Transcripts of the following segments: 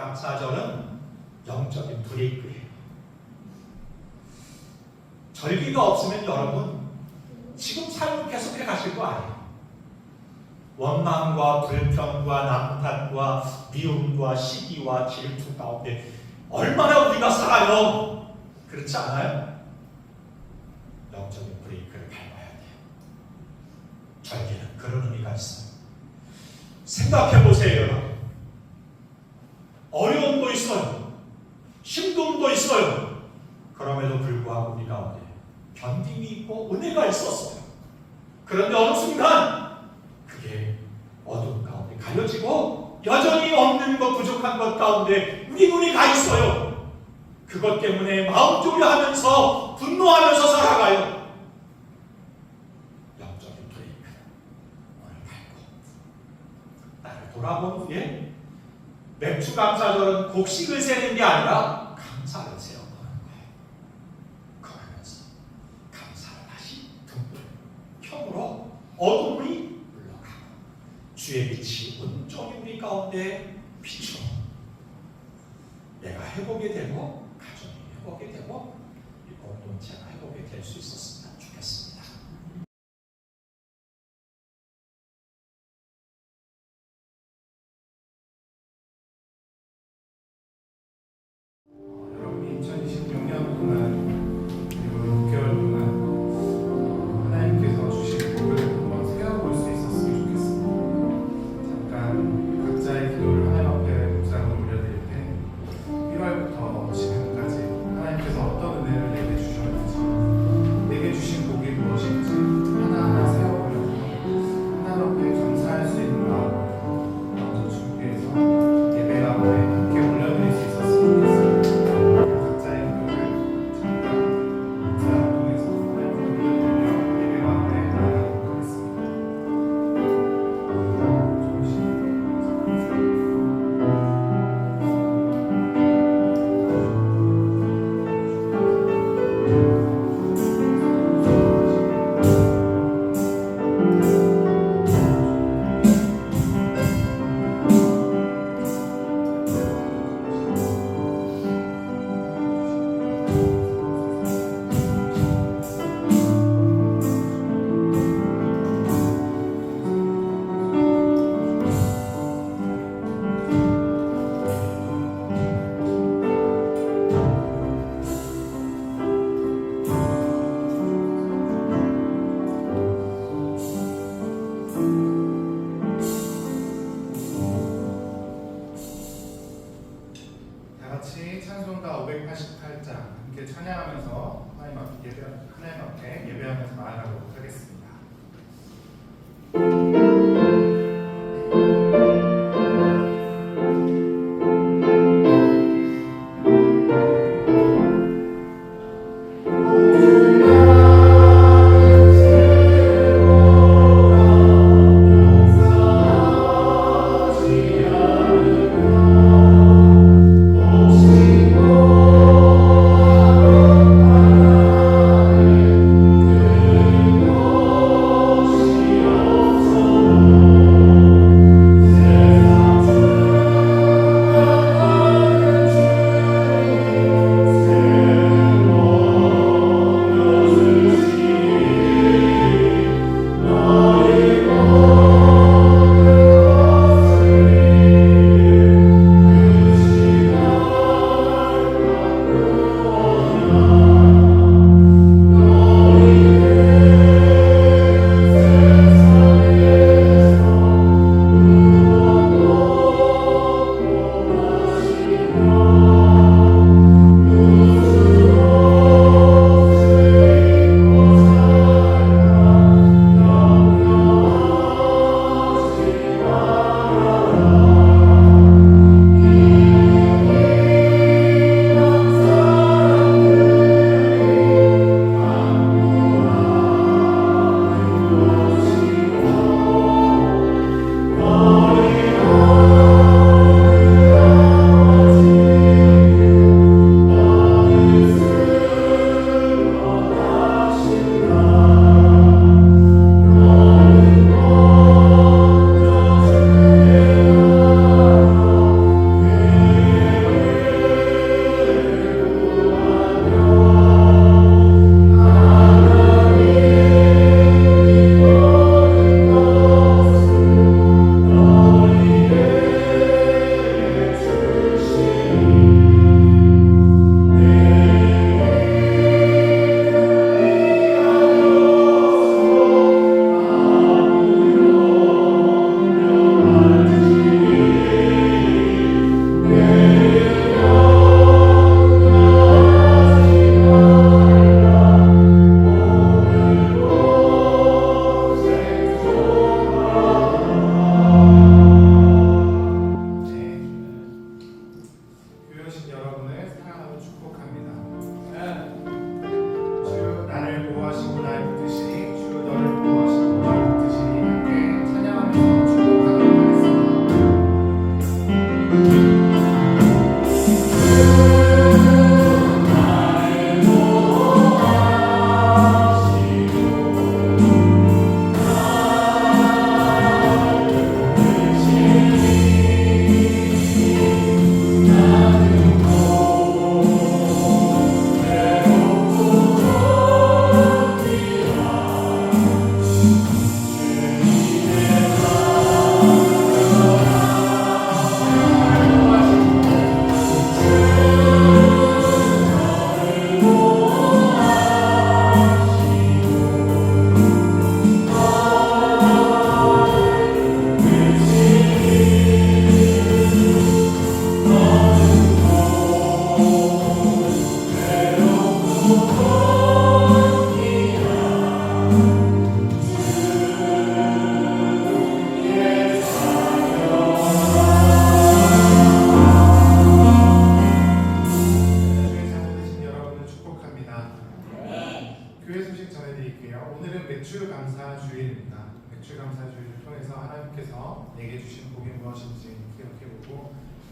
감사절은 영적인 브레이크예요. 절기가 없으면 여러분 지금 삶을 계속해 가실 거 아니에요. 원망과 불평과 난탄과 미움과 시기와 질투 가운데 얼마나 우리가 살아요? 그렇지 않아요? 영적인 브레이크를 밟아야 돼요. 절기는 그런 의미가 있어요. 생각해 보세요, 여러분. 어려움도 있어요. 힘듦도 있어요. 그럼에도 불구하고 우리 가운데 견딤이 있고 은혜가 있었어요. 그런데 어느 순간 그게 어둠 가운데 가려지고 여전히 없는 것, 부족한 것 가운데 우리 눈이 가 있어요. 그것 때문에 마음 졸여하면서 분노하면서 살아가요. 영적인 브레이크 오늘 밟고 나를 돌아본 후에 맥주 감사절은 곡식을 세는 게 아니라 감사를 세워보는 거예요. 그러면서 감사를 다시 듬뿍 켜물어 어둠이 물러가고 주의 빛이 온전히 우리 가운데 비추어 내가 회복이 되고 가정이 회복이 되고 이 공동체가 회복이 될 수 있었으면 좋겠습니다. 여러분이 2026년 동안 그리고 6개월 동안 하나님께서 주신 복을 한번 세워볼 수 있었으면 좋겠습니다. 잠깐 각자의 기도를 하나님 앞에 묵상을 올려드릴 때 1월부터 지금까지 하나님께서 어떤 은혜를 내게 주셨는지 내게 주신 복이 무엇인지 하나하나 세워보려고 하나님 앞에 감사할 수 있는 마음으로 먼저 준비해서 예배 가운데 함께 올려드릴 수 있었으면 좋겠습니다. 각자의 기도를 잠깐 묵상을 통해서 하나님께 올려드리며 예배 가운데 나아가도록 하겠습니다. 다 같이 찬송가 588장 함께 찬양하면서 하나님 앞에 예배하면서 나아가도록 하겠습니다. 오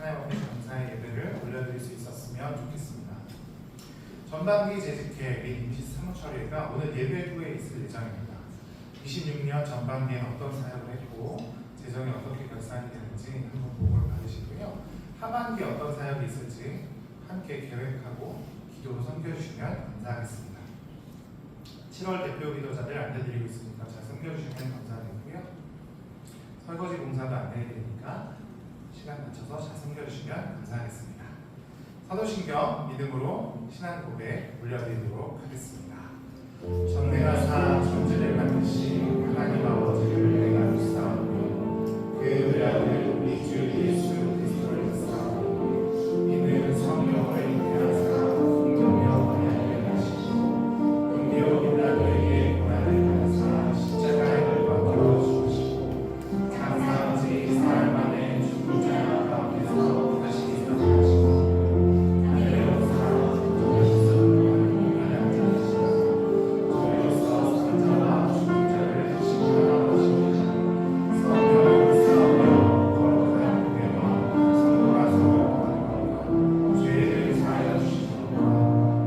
하나님 앞에 감사의 예배를 올려드릴 수 있었으면 좋겠습니다. 전반기 재직회 및 임시 사무처리가 오늘 예배 후에 있을 예정입니다. 26년 전반기에 어떤 사역을 했고 재정이 어떻게 결산이 되는지 한번 보고를 받으시고요. 하반기에 어떤 사역이 있을지 함께 계획하고 기도로 섬겨주시면 감사하겠습니다. 7월 대표 기도자들 안내드리고 있으니까 잘 섬겨주시면 감사하겠고요. 설거지 봉사도 안내해드리니까 시간 맞춰서 잘 섬겨주시면 감사하겠습니다. 사도신경 믿음으로 신앙 고백 올려드리도록 하겠습니다. 전능하사 천지를 만드신 하나님 아버지를 내가 믿사오며 그 외아들 우리 주 예수 그리스도를 믿사오며 이는 성령을 인하사 공동여 언약을 하시고 은혜로 빛나그에게 고난을 받으사 십자가에 못 박혀 죽으시고 장사없이 사흘 만에 죽은 자 가운데서 다시 일어나시고 하늘로 살아 저에서 하나님을 앉아계시고 저에서 산 자와 죽은 자를 심판하시고 성령 싸우며 거룩한 은혜와 성도가 서로 하는 것과 죄를 사하여 주시는 것과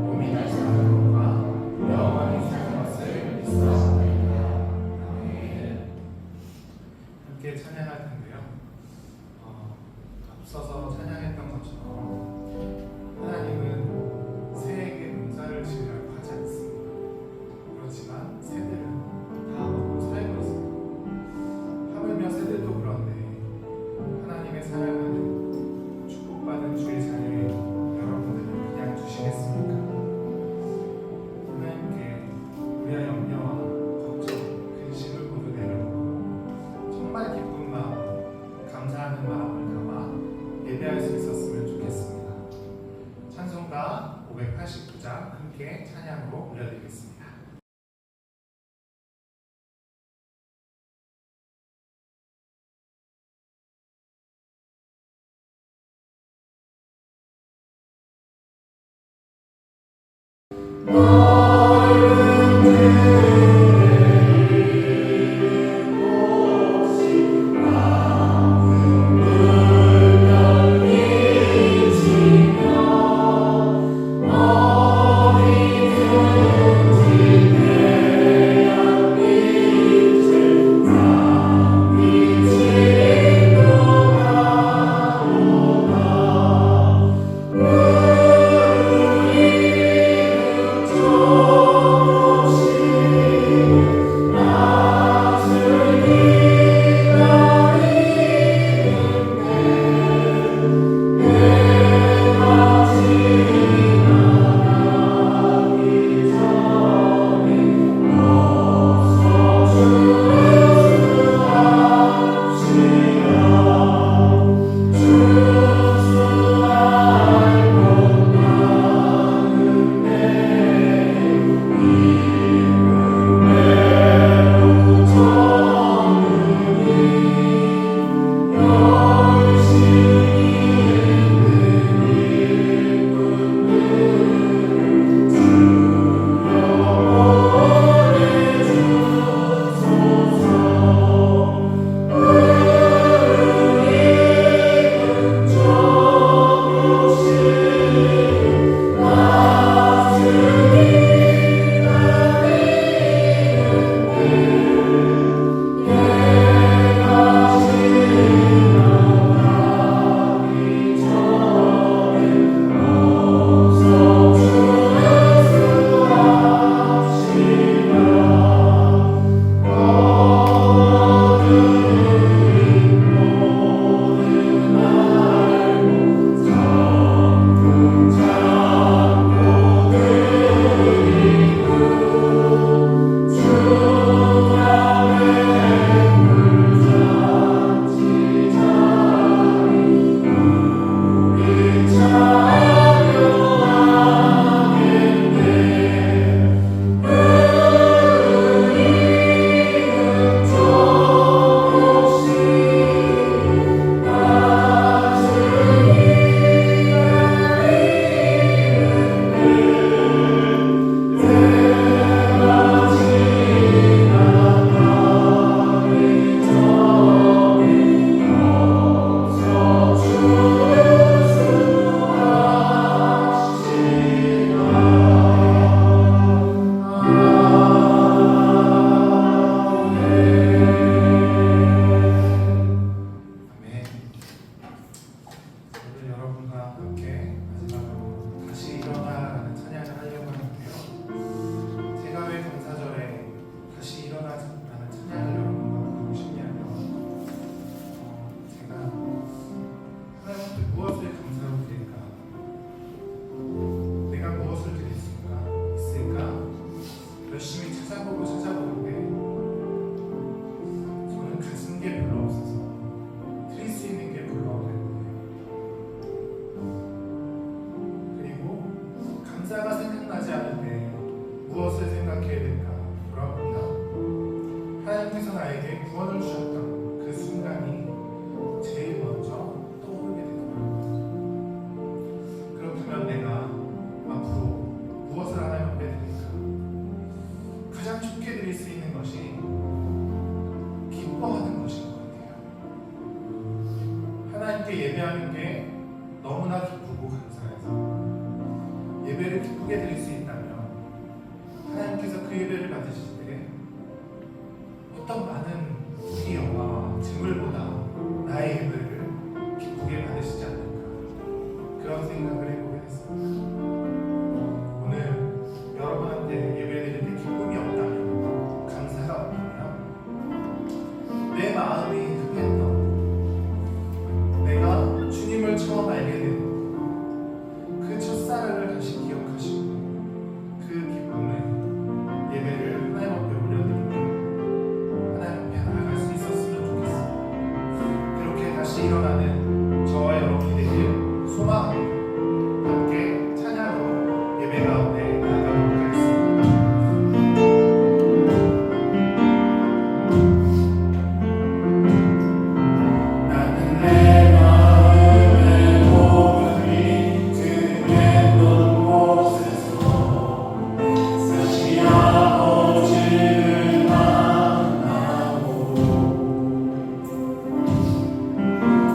몸이 다시 사는 것과 영원히 사는 것을 믿사옵나이다. 아멘. 함께 찬양할 텐데요. 앞서서 찬양했던 것처럼 하나님은 새에게 농사를 지으라고 하지 않습니다. 그렇지만 새들은 다 먹고 살고 있습니다. 하물며 새들도 그런데 하나님의 사랑을 축복받은 주의 자녀인 여러분들은 그냥 두시겠습니까? 하나님께 우리의 염려와 걱정, 근심을 모두 내려놓고 정말 기쁜 마음, 감사하는 마음을 담아 예배할 수 있었으면 좋겠습니다. 찬송가 589장 함께 찬양으로 올려드리겠습니다. 주 하나님께 예배하는 게 너무나 기쁘고 감사해서 예배를 기쁘게 드릴 수 있다면 하나님께서 그 예배를 받으실 때 어떤 많은 부귀영화와 증을보다 나의 예배를 기쁘게 받으시지 않을까 그런 생각을 해보게 됐습니다. 오늘 여러분한테 예배드릴 때 기쁨이 없다면, 감사가 없다면, 내 마음이 급했던, 내가 주님을 처음 알게 된 그 첫사랑을 다시 기억하시고 그 기쁨에 예배를 하나님 앞에 올려드리고 하나님 앞에 나아갈 수 있었으면 좋겠습니다. 그렇게 다시 일어나는 저와 여러분이 되길 소망합니다. 함께 찬양으로 예배 가운데 나아가도록 하겠습니다. 나는 내 마음의 모든 그의 눈곳에서 다시 아버지를 만나고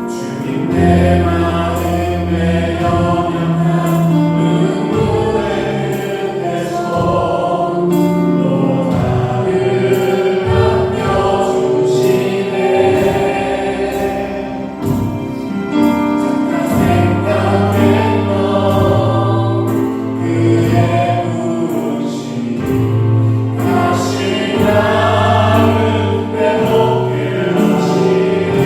주님 내 마음에 연약한 눈물의 끝에서 또 나를 안겨주시네. 잠깐 생각했던 그의 부르심 다시 나를 회복해 주시네.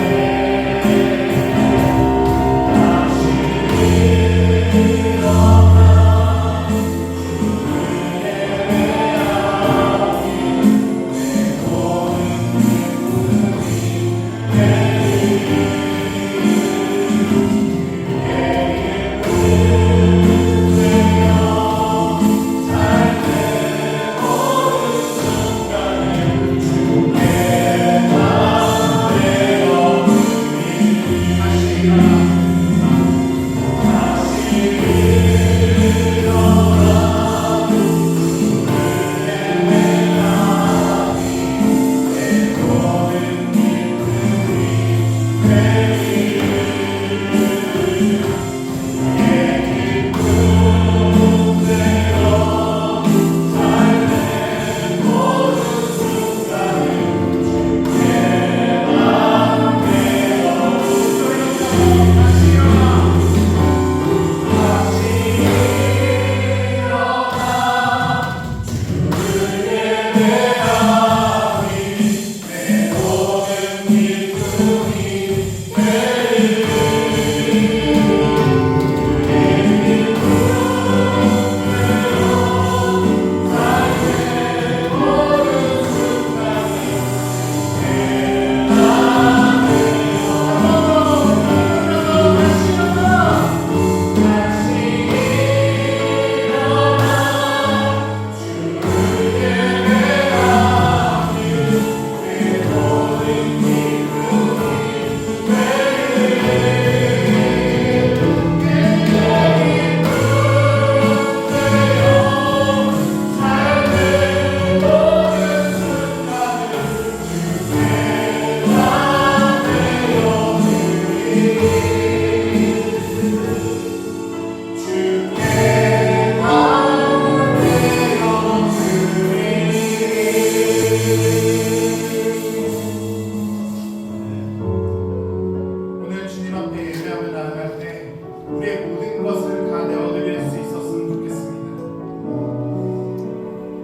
오늘 주님 앞에 예배하며 나아갈 때 우리의 모든 것을 다 내어드릴 수 있었으면 좋겠습니다.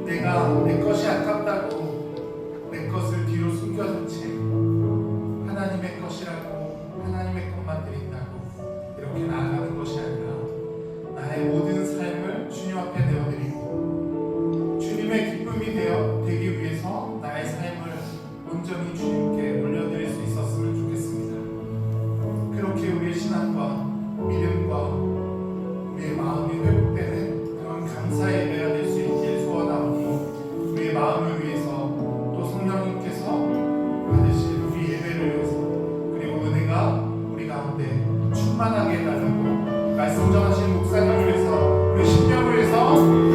내가 내 것이 아깝다고 내 것을 뒤로 숨겨둔 채 하나님의 것이라고 하나님의 것만 드린다고 이렇게 나아가는 것이 아니라 나의 모든 삶을 주님 앞에 내어드리고 주님의 기쁨이 되기 위해서 나의 삶을 온전히 주님께 올려드릴 수 있었으면 좋겠습니다. 그렇게 우리의 신앙과 믿음과 우리의 마음이 회복되는 그런 감사의 예배가 될 수 있길 소원하오니 우리의 마음을 위해서 또 성령님께서 받으실 우리 예배를 위해서 그리고 은혜가 우리 가운데 충만하게 해달라고 말씀 전하신 목사님을 위해서 우리 신령을 위해서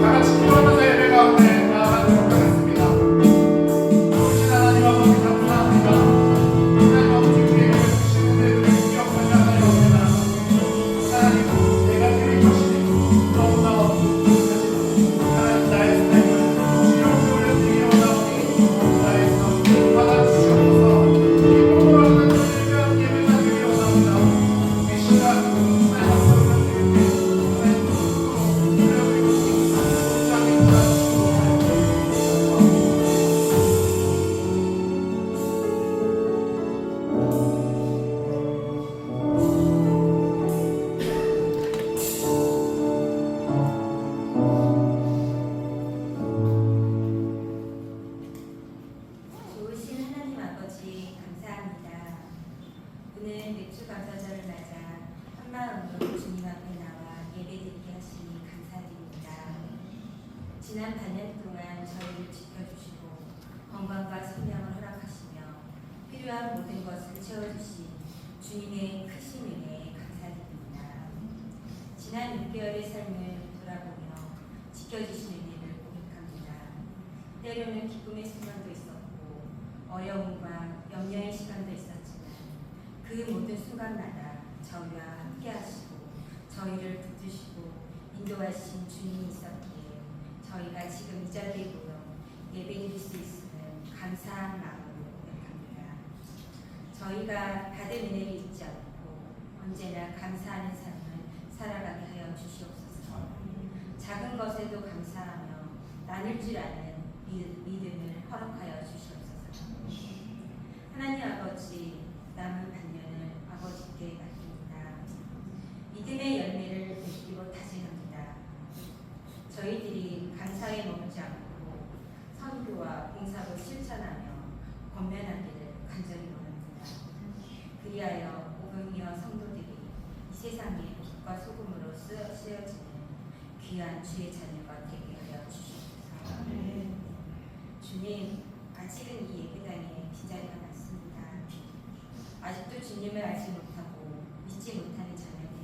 다 같이 기도하면서 예배 가운데 나아가도록 하겠습니다. 아버지 하나님 아버지 감사합니다. 하나님 아버지 우리에게 주신 은혜를 기억하지 않아요. 좋으신 하나님 아버지 감사합니다. 오늘 맥주 감사절을 맞아 한마음으로 주님 앞에 나와 예배드리게 하시니 감사드립니다. 지난 반년 동안 저희를 지켜주시고 건강과 생명을 허락하시며 필요한 모든 것을 채워주신 주님의 크신 은혜에 감사드립니다. 지난 6개월의 삶을 돌아보며 지켜주신 은혜를 고백합니다. 때로는 기쁨의 순간도 있었고 어려움과 염려의 시간도 있었지만 그 모든 순간마다 저희와 함께 하시고 저희를 붙드시고 인도하신 주님이 있었기에 저희가 지금 이 자리에 모여 예배드릴 수 있음을 감사한 마음으로 고백합니다. 저희가 받은 은혜를 잊지 않고 언제나 감사하는 삶을 살아가게 하여 주시옵소서. 작은 것에도 감사하며 나눌 줄 아는 믿음을 허락하여 주시옵소서. 하나님 아버지, 남은 반년을 아버지께 맡깁니다. 믿음의 열매를 맺기로 다짐합니다. 저희들이 감사에 머물지 않고 선교와 봉사로 실천하며 권면하기를 간절히 원합니다. 그리하여 오병이어 성도들이 이 세상의 빛과 소금으로 쓰여지는 귀한 주의 자녀가 되게 하여 주시옵소서. 주님, 아직은 이 예배당에 빈자리가 많습니다. 아직도 주님을 알지 못하고 믿지 못하는 자녀들이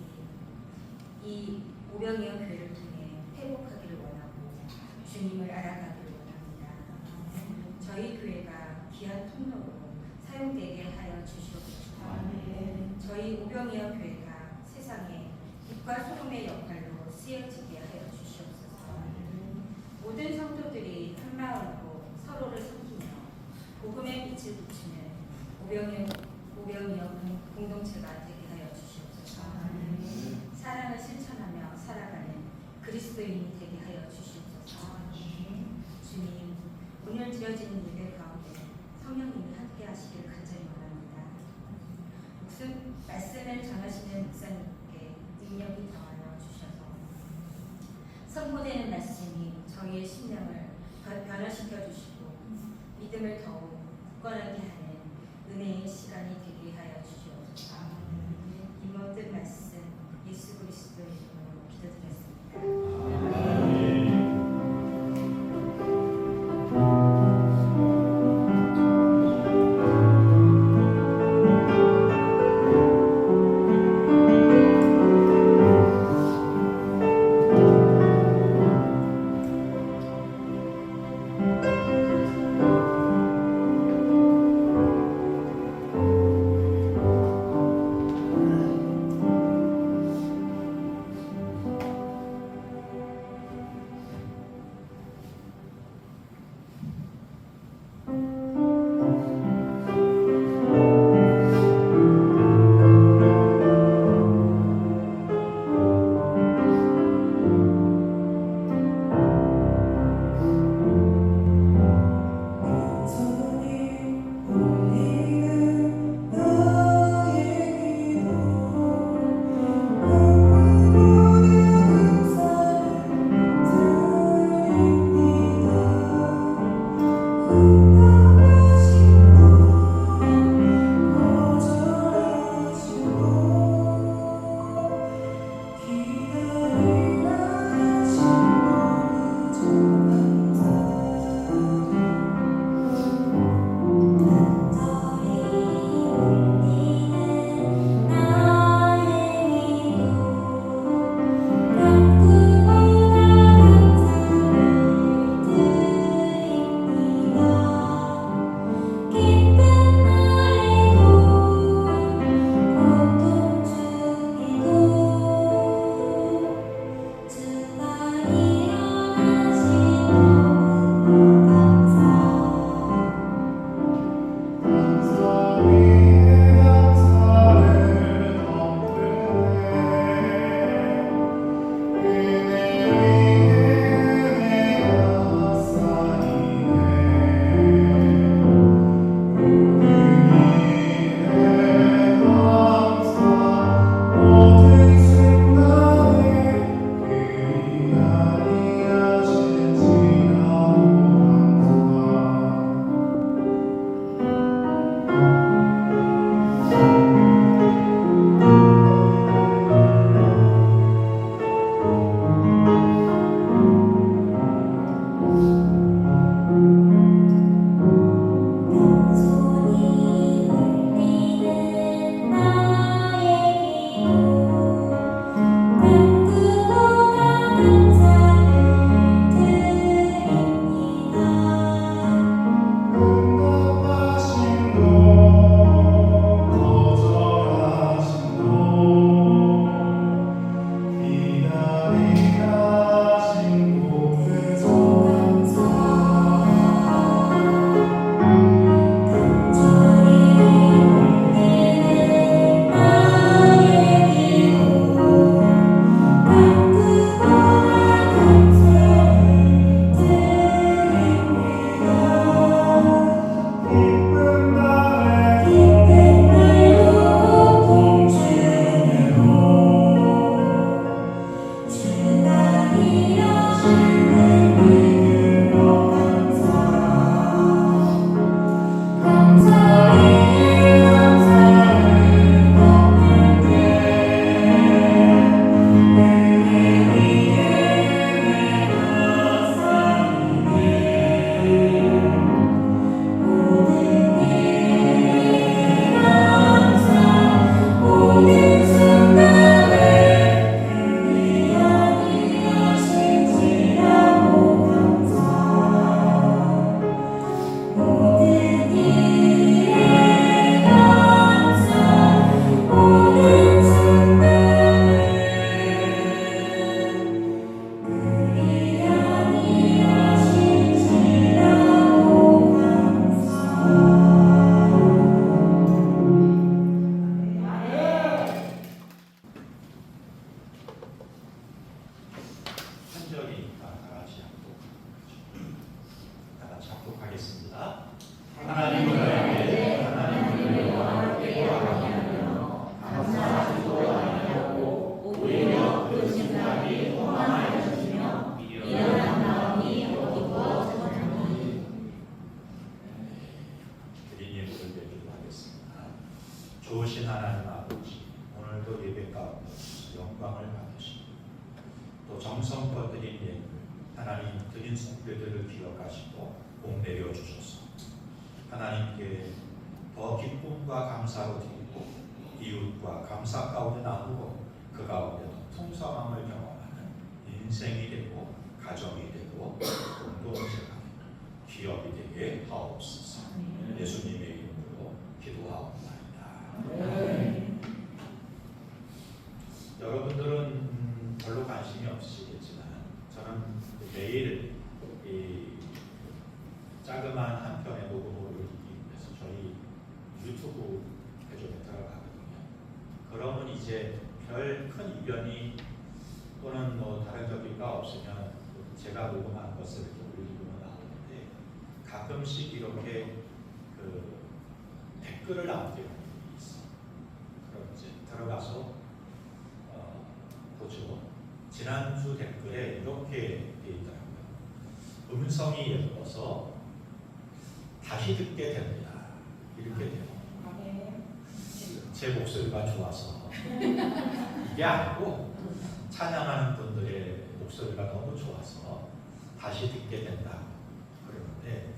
이 오병이어 교회를 통해 회복하기를 원하고 주님을 알아가기를 원합니다. 저희 교회가 귀한 통로로 사용되게 하여 주시옵소서. 저희 오병이어 교회가 세상에 빛과 소금의 역할로 쓰여지게 하여 주시옵소서. 모든 성도들이 한마음으로 서로를 섬기며 복음의 빛을 비추는 오병이어 공동체가 되게 하여 주시옵소서. 사랑을 실천하며 살아가는 그리스도인이 되게 하여 주시옵소서. 주님, 오늘 드려지는 예배 가운데 성령님이 함께 하시기를 간절히 원합니다. 말씀을 전하시는 목사님께 능력이 더하여 주셔서 선포되는 말씀이 저희의 심령을 변화시켜 주시고 믿음을 더욱 굳건하게 하는 은혜의 시간이 되게 하여 주시옵소서. 이 모든 말씀 예수 그리스도의 이름으로 기도드렸습니다. 정성껏 드린 예물, 하나님 드린 손길들을 기억하시고 복 내려 주셔서 하나님께 더 기쁨과 감사로 드리고 이웃과 감사 가운데 나누고 그 가운데도 풍성함을 경험하는 인생이 되고 가정이 되고 공동체가 되고 기업이 되게 하옵소서. 예수님의 이름으로 기도하옵나이다. 여러분들은 별로 관심이 없으시겠지만 저는 매일 이 자그마한 한 편의 녹음을 올리기 위해서 저희 유튜브 회전에 들어가거든요. 그러면 이제 별 큰 이변이 또는 뭐 다른 적이가 없으면 제가 녹음한 것을 이렇게 올리고는 나오는데 가끔씩 이렇게 그 댓글을 남기는 일이 있어. 그럼 이제 들어가서 보죠. 지난주 댓글에 이렇게 돼 있더라고요. 음성이 예뻐서 다시 듣게 됩니다. 이렇게 돼요. 제 목소리가 좋아서 이게 아니고 찬양하는 분들의 목소리가 너무 좋아서 다시 듣게 된다 그러는데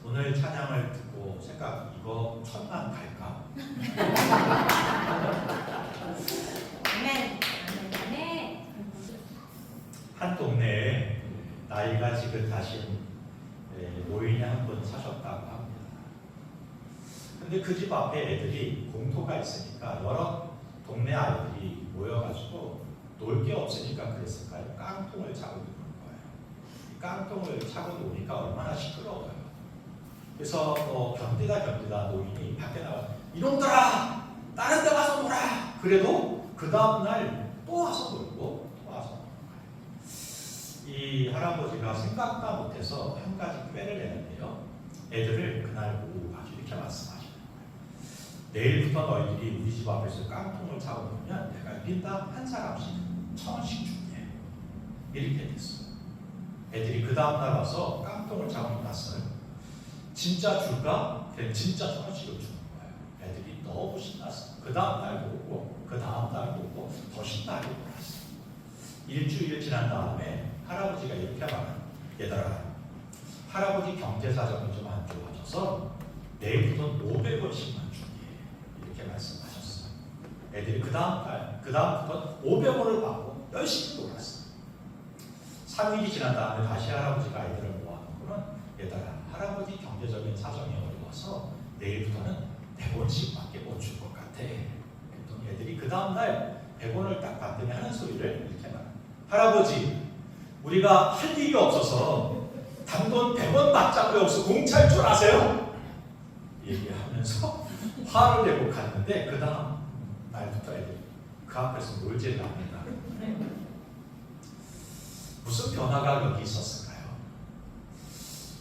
오늘 찬양을 듣고 생각 이거 천만 갈까? 아멘. 아멘. 한 동네에 나이가 지긋하신 노인이 한 분 사셨다고 합니다. 근데 그 집 앞에 애들이 공터가 있으니까 여러 동네 아이들이 모여가지고 놀 게 없으니까 그랬을까요? 깡통을 차고 노는 거예요. 이 깡통을 차고 노니까 얼마나 시끄러워요. 그래서 견디다 노인이 밖에 나와 이놈들아 다른 데 가서 놀아. 그래도 그 다음날 또 와서 놀고 또 와서 노는 거예요. 이 할아버지가 생각도 못해서 한 가지 꾀를 내는데요. 애들을 그날 오후 아주 이렇게 말씀하시는 거예요. 내일부터 너희들이 우리 집 앞에서 깡통을 차고 놀면 내가 1인당 한 사람씩 1,000원씩 줄게. 이렇게 됐어요. 애들이 그 다음날 와서 깡통을 차고 났어요. 진짜 줄까? 그냥 진짜 1,000원씩을 주는 거예요. 애들이 너무 신났어요. 그 다음날도 오고 그 다음날도 오고 더 신나게 놀았어요. 일주일 지난 다음에 할아버지가 이렇게 말해요. 얘들아 할아버지 경제 사정이 좀 안 좋아져서 내일부터 500원씩만 줄게. 이렇게 말씀하셨어요. 애들이 그다음부터 500원을 받고 열심히 놀았어요. 3일이 지난 다음에 다시 할아버지가 아이들을 모아놓고는 얘들아 할아버지 경제적인 사정이 어려워서 내일부터는 100원씩밖에 못 줄 것 같아. 그랬더니 애들이 그 다음날 100원을 딱 받더니 하는 소리를 이렇게 말해요. 할아버지 우리가 할 일이 없어서 단돈 100원 받자고 여기서 공차할 줄 아세요? 얘기하면서 화를 내고 갔는데 그 다음 날부터 애들이 그 앞에서 놀지를 않는다. 무슨 변화가 여기 있었을까요?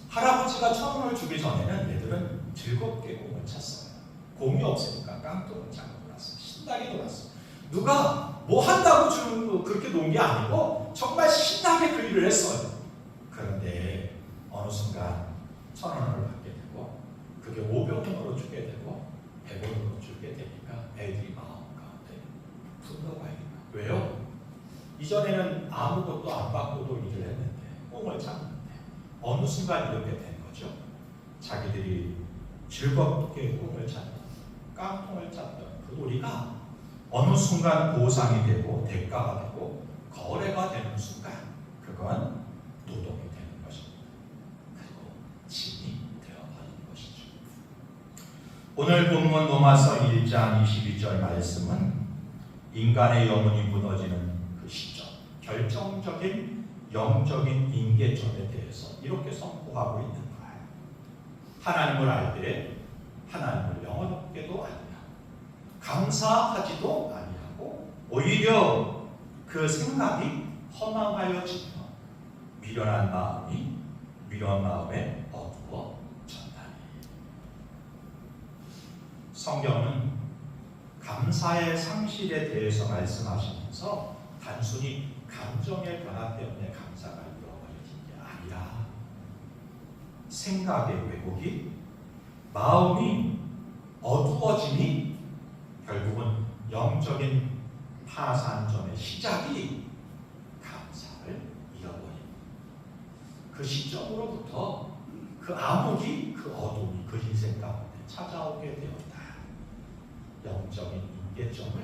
할아버지가 1,000원을 주기 전에는 애들은 즐겁게 공을 찼어요. 공이 없으니까 깡통을 차고 놀았어요. 신나게 놀았어요. 누가 뭐 한다고 주는 거 그렇게 논 게 아니고 정말 신나게 그 일을 했어요. 그런데 어느 순간 1,000원을 받게 되고 그게 500원으로 주게 되고 100원으로 주게 되니까 애들이 마음 가운데 분노가 있는 거예요. 왜요? 이전에는 아무것도 안 받고도 일을 했는데 꽁을 찼는데 어느 순간 이렇게 된 거죠. 자기들이 즐겁게 꽁을 찼던 깡통을 찼던 그 놀이가 어느 순간 보상이 되고 대가가 되고 거래가 되는 순간 그건 노동이 되는 것입니다. 그리고 짐이 되어버리는 것이죠. 오늘 본문 로마서 1장 22절 말씀은 인간의 영혼이 무너지는 그 시점, 결정적인 영적인 임계점에 대해서 이렇게 선포하고 있는 거예요. 하나님을 알 때 하나님을 영원롭게도 아니하고 감사하지도 아니하고 오히려 그 생각이 허망하여지며 미련한 마음에 어두워졌다니. 성경은 감사의 상실에 대해서 말씀하시면서 단순히 감정의 변화 때문에 감사가 잃어버려진 게 아니라 생각의 왜곡이 마음이 어두워짐이 결국은 영적인 파산점의 시작이 감사를 그 시점으로부터 그 암흑이, 그 어둠이 그 인생 가운데 찾아오게 되었다. 영적인 임계점을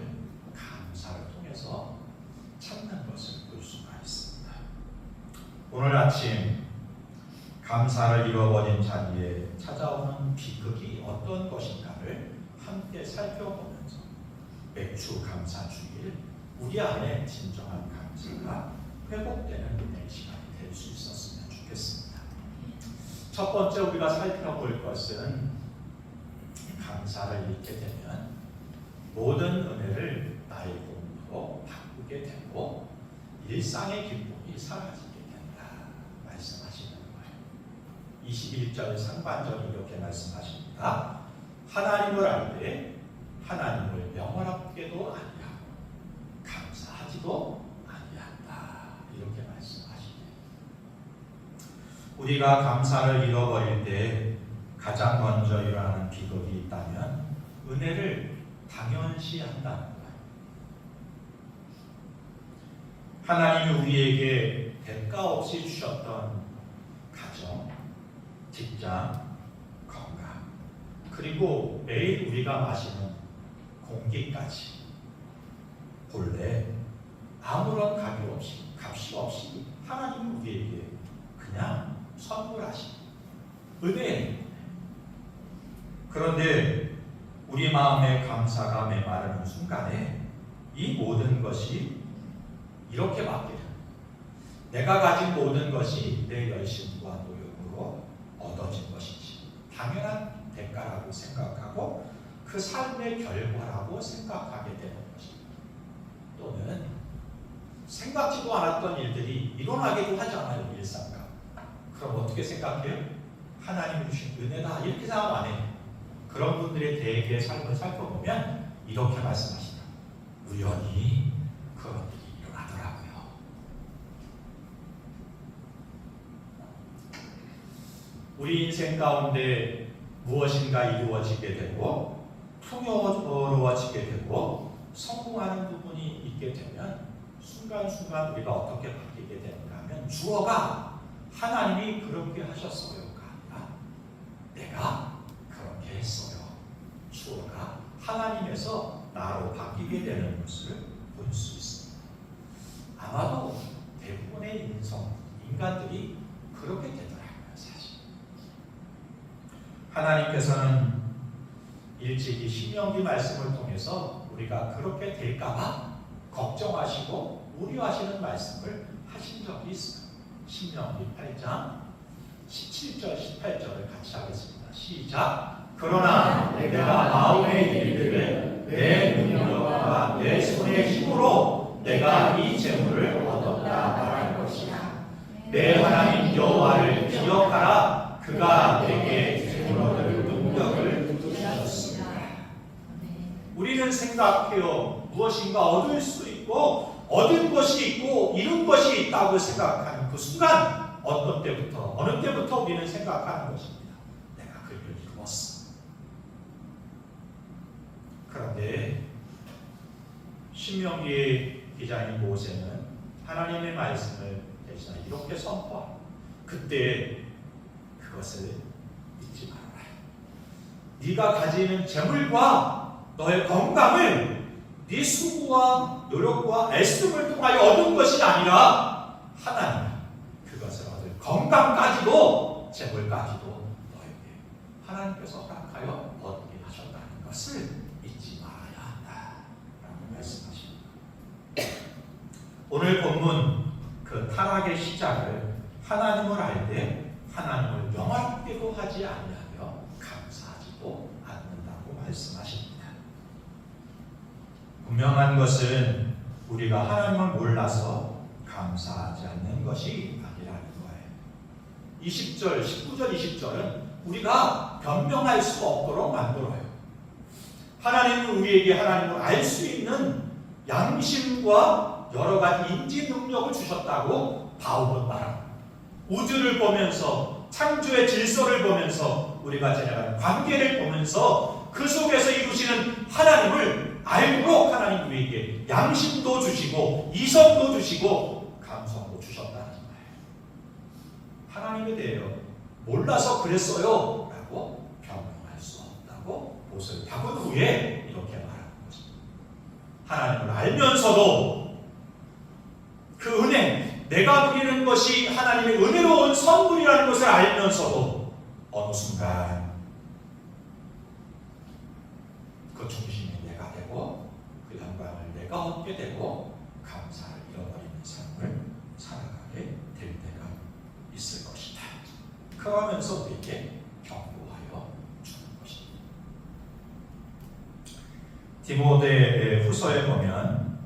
감사를 통해서 찾는 것을 볼 수가 있습니다. 오늘 아침 감사를 잃어버린 자리에 찾아오는 비극이 어떤 것인가를 함께 살펴보면서 맥주 감사 주일 우리 안에 진정한 감사가 회복되는 은혜의 시간이 될 수 있었으면 좋겠습니다. 첫 번째 우리가 살펴볼 것은 감사를 잃게 되면 모든 은혜를 나의 공으로 바꾸게 되고 일상의 기쁨이 사라지게 된다 말씀하시는 거예요. 21절 상반절이 이렇게 말씀하십니다. 하나님을 알되 하나님을 명월하게도 아니하고 감사하지도 아니한다 이렇게 말씀하시네요. 우리가 감사를 잃어버릴 때 가장 먼저 일어나는 비극이 있다면 은혜를 당연시한다는 거예요. 하나님이 우리에게 대가 없이 주셨던 가정, 직장, 건강, 그리고 매일 우리가 마시는 공기까지 본래 아무런 값이 없이 하나님이 우리에게 그냥 선물하신 은혜입니다. 그런데 우리 마음의 감사가 메마르는 순간에 이 모든 것이 이렇게 바뀌는, 내가 가진 모든 것이 내 열심과 노력으로 얻어진 것이지 당연한 대가라고 생각하고 그 삶의 결과라고 생각하게 되는 것입니다. 또는 생각지도 않았던 일들이 일어나기도 하잖아요. 일상과. 그럼 어떻게 생각해요? 하나님이 주신 은혜다 이렇게 생각 안 해요. 그런 분들의 대개의 삶을 살펴보면 이렇게 말씀하시다. 우연히 그런 일이 일어나더라고요. 우리 인생 가운데 무엇인가 이루어지게 되고 풍요로워지게 되고 성공하는 부분이 있게 되면 순간순간 우리가 어떻게 바뀌게 되는가 하면 주어가 하나님이 그렇게 하셨어요가 아니라 내가 그렇게 했어요. 주어가 하나님에서 나로 바뀌게 되는 것을 볼 수 있습니다. 아마도 대부분의 인간들이 그렇게 되더라고요. 사실 하나님께서는 일찍이 신명기 말씀을 통해서 우리가 그렇게 될까봐 걱정하시고 우려하시는 말씀을 하신 적이 있습니다. 신명기 8장 17절 18절을 같이 하겠습니다. 시작. 그러나 내가 마음의 일들을 내 능력과 내 손의 힘으로 내가 이 재물을 얻었다 말할 것이다. 내 하나님 여호와를 기억하라. 그가 내게 재물 얻을 능력을 주셨습니다. 우리는 생각해요. 무엇인가 얻을 수 있고 얻은 것이 있고 잃은 것이 있다고 생각하는 그 순간 어느 때부터 우리는 생각하는 것입니다. 내가 그 일을 이루었어. 그런데 신명기 기자인 모세는 하나님의 말씀을 대신하여 이렇게 선포합니다. 그때 그것을 잊지 말아라. 네가 가지는 재물과 너의 건강을 네 수고와 노력과 애씀을 통하여 얻은 것이 아니라 하나님 그것을 얻을 건강까지도 재물까지도 너에게 하나님께서 허락하여 얻게 하셨다는 것을 잊지 말아야 한다라고 말씀하십니다. 오늘 본문 그 타락의 시작을 하나님을 알 때 하나님을 명확하게도 하지 아니하며 감사하지도 않는다고 말씀하십니다. 분명한 것은 우리가 하나님을 몰라서 감사하지 않는 것이 아니라는 거예요. 20절, 19절, 20절은 우리가 변명할 수 없도록 만들어요. 하나님은 우리에게 하나님을 알 수 있는 양심과 여러 가지 인지 능력을 주셨다고 바울은 말합니다. 우주를 보면서 창조의 질서를 보면서 우리가 지나가는 관계를 보면서 그 속에서 이루시는 하나님을 알도록 하나님 우리에게 양심도 주시고 이성도 주시고 감성도 주셨다는 거예요. 하나님에 대해 몰라서 그랬어요 라고 변명할 수 없다고 옷을 바꾼 후에 이렇게 말하는 거죠. 하나님을 알면서도 그 은혜, 내가 누리는 것이 하나님의 은혜로운 선물이라는 것을 알면서도 어느 순간 그 중심이 내가 되고 그 영광을 내가 얻게 되고 감사를 잃어버리는 삶을 살아가게 될 때가 있을 것이다. 그러면서 우리에게 경고하여 주는 것입니다. 디모데 후서에 보면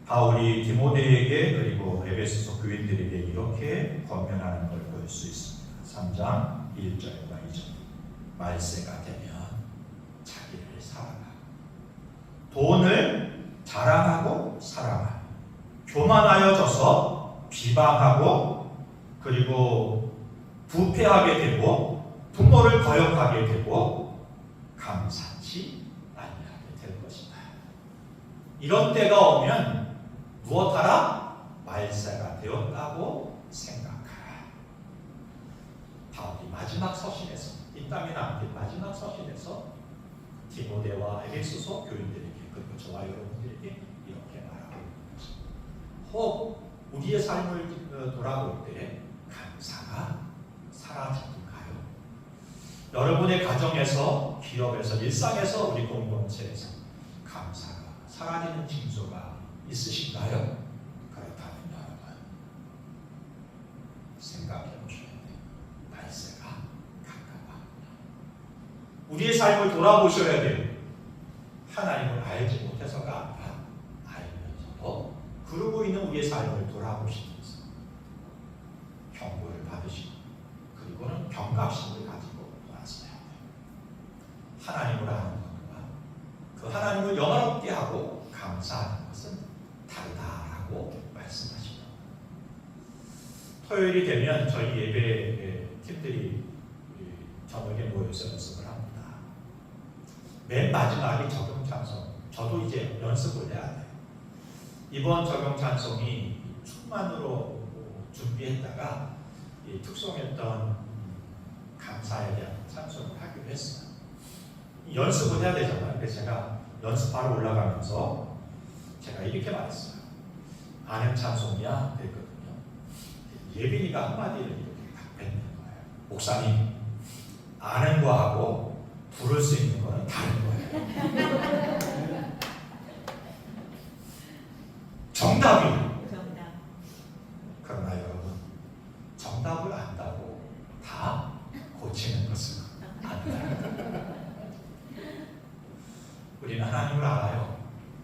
바울이 디모데에게 그리고 에베소서 교인들에게 이렇게 권면하는 걸 볼 수 있습니다. 3장 1절과 2절. 말세가 되면 자기를 사랑하고 돈을 자랑하고 사랑하고 교만하여져서 비방하고 그리고 부패하게 되고 부모를 거역하게 되고 감사치 아니하게 될 것이다. 이런 때가 오면 무엇하라? 말세가 되었다고 생각하라. 바울이 마지막 서신에서 이 땅에 남긴 마지막 서신에서 디모데와 에베소서 교인들에게 그리고 저와 여러분들에게 이렇게 말하고 있는 것입니다. 혹 우리의 삶을 돌아볼 때 감사가 사라지는가요? 여러분의 가정에서, 기업에서, 일상에서, 우리 공동체에서 감사가 사라지는 징조가 있으신가요? 그렇다면 여러분 생각해 보셔야 돼요. 말세가 가까워합니다. 우리의 삶을 돌아보셔야 돼요. 하나님을 알지 못해서가 아니라 알면서도 그러고 있는 우리의 삶을 돌아보시면서 경고를 받으시고 그리고는 경각심을 가지고 돌아서야 돼요. 하나님을 아는 것과 그 하나님을 영화롭게 하고 감사하는 것은 다르다라고 말씀하십니다. 토요일이 되면 저희 예배 팀들이 저녁에 모여서 연습을 합니다. 맨 마지막이 적용 찬송. 저도 이제 연습을 해야 돼요. 이번 적용 찬송이 충만으로 준비했다가 특송했던 감사에 대한 찬송을 하기로 했어요. 연습을 해야 되잖아요. 그래서 제가 연습하러 올라가면서 제가 이렇게 말했어요. 아는 찬송이야 그랬거든요. 예빈이가 한마디를 이렇게 답했는 거예요. 목사님, 아는 거하고 부를 수 있는 거는 다른 거예요. 정답이. 그러나 여러분, 정답을 안다고 다 고치는 것은 아니다. 우리는 하나님을 알아요.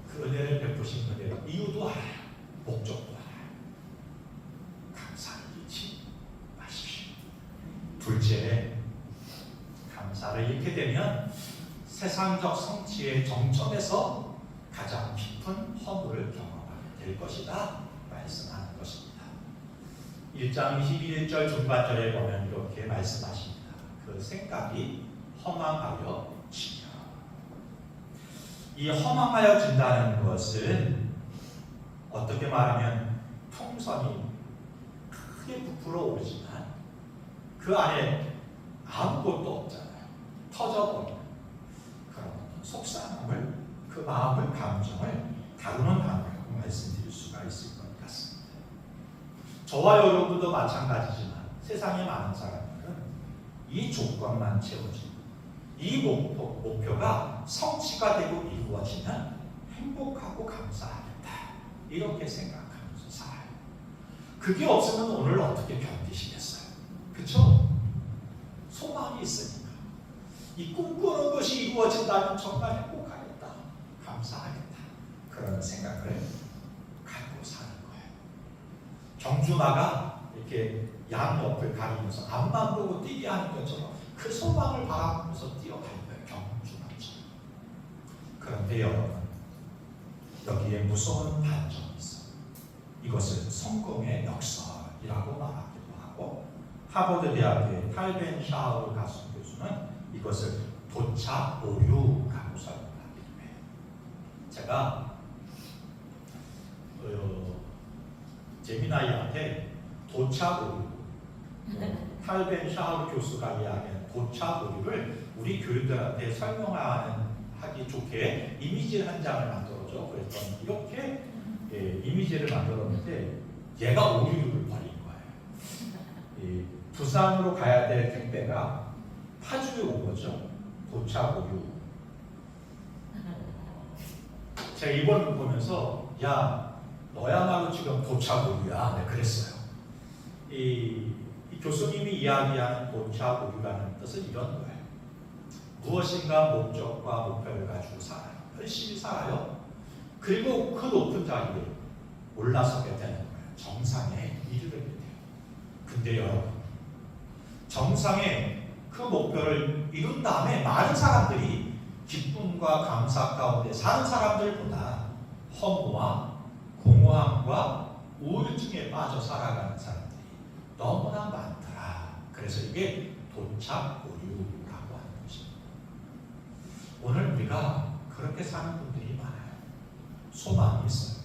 그 은혜를 베푸신 그대로 이유도 알아요. 목적도 알아요. 감사를 잃지 마십시오. 둘째, 감사를 잃게 되면 세상적 성취의 정점에서 가장 깊은 허물을 경험하게 될 것이다 말씀하는 것입니다. 1장 21절 중반절에 보면 이렇게 말씀하십니다. 그 생각이 허망하여 지며. 이 허망하여진다는 것은 어떻게 말하면 풍선이 크게 부풀어 오르지만 그 안에 아무것도 없잖아요. 터져버리는 그런 속상함을, 그 마음을, 감정을 다루는 단어라고 말씀드릴 수가 있을 것 같습니다. 저와 여러분도 마찬가지지만 세상에 많은 사람들은 이 조건만 채워지고 이 목표가 성취가 되고 이루어지면 행복하고 감사하겠다 이렇게 생각하면서 살아요. 그게 없으면 오늘 어떻게 견디시겠어요? 그렇죠? 소망이 있으니까 이 꿈꾸는 것이 이루어진다면 정말 행복하겠다, 감사하겠다 그런 생각을 갖고 사는 거예요. 경주마가 이렇게 양 옆을 가리면서 앞만 보고 뛰게 하는 것처럼 그 소망을 바라보면서 뛰어갈 거예요. 경주마처럼. 그런데 여러분, 여기에 무서운 반전이 있어요. 이것을 성공의 역설이라고 말하기도 하고, 하버드 대학의 탈벤 샤우 가수 교수는 이것을 도착 오류라고 설명하기도 해요. 제가 제미나이한테 도착 오류, 탈벤 샤흐 교수가 이야기한 도차 보류를 우리 교육들한테 하기 좋게 이미지 한 장을 만들어줘. 그랬더니 이렇게 이미지를 만들었는데 얘가 오류를 벌인 거예요. 부산으로 가야 될 택배가 파주에 온 거죠. 도차 오류. 제가 이번 보면서 야 너야말로 지금 도차 오류야. 네, 그랬어요. 이 교수님이 이야기하는 도차 오류라는 뜻은 이런 거예요. 무엇인가 목적과 목표를 가지고 살아요. 열심히 살아요. 그리고 그 높은 자리에 올라서게 되는 거예요. 정상에 이르게 돼요. 근데 여러분, 정상에 그 목표를 이룬 다음에 많은 사람들이 기쁨과 감사 가운데 사는 사람들보다 허무와 공허함과 우울증에 빠져 살아가는 사람들이 너무나 많더라. 그래서 이게 도착 오류라고 하는 것입니다. 오늘 우리가 그렇게 사는 분들이 많아요. 소망이 있어요.